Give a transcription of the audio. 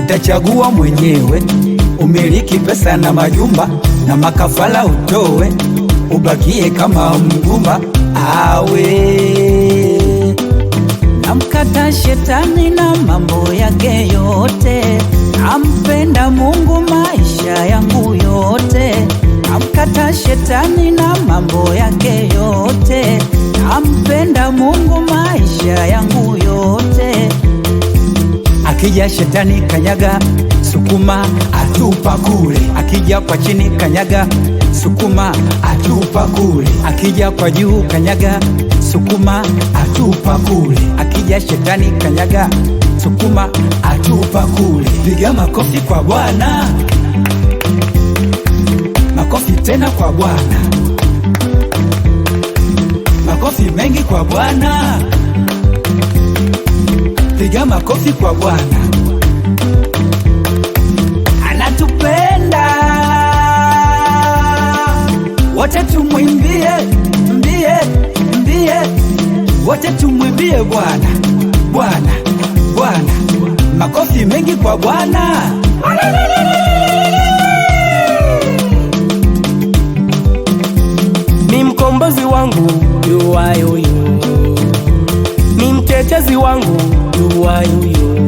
utachagua mwenyewe. Umiliki pesa na majumba na makafala utowe, ubakie kama mgumba. Awe namkata shetani na mambo yake yote, nampenda Mungu maisha yangu yote. Namkata shetani na mambo yake yote, nampenda Mungu maisha yangu yote. Akija shetani kanyaga, sukuma atupa kule. Akija kwa chini kanyaga, sukuma atupa kule. Akija kwa juu kanyaga, sukuma atupa kule. Akija shetani kanyaga, sukuma atupa kule. Piga makofi kwa Bwana, makofi tena kwa Bwana, makofi mengi kwa Bwana. Piga makofi kwa Bwana, anatupenda. Wote tumwimbie, mbie, mbie. Wote tumwimbie Bwana, Bwana, Bwana. Makofi mengi kwa Bwana. Ni mkombozi wangu yuwa yuyu, ni mtetezi wangu yuwa yuyu.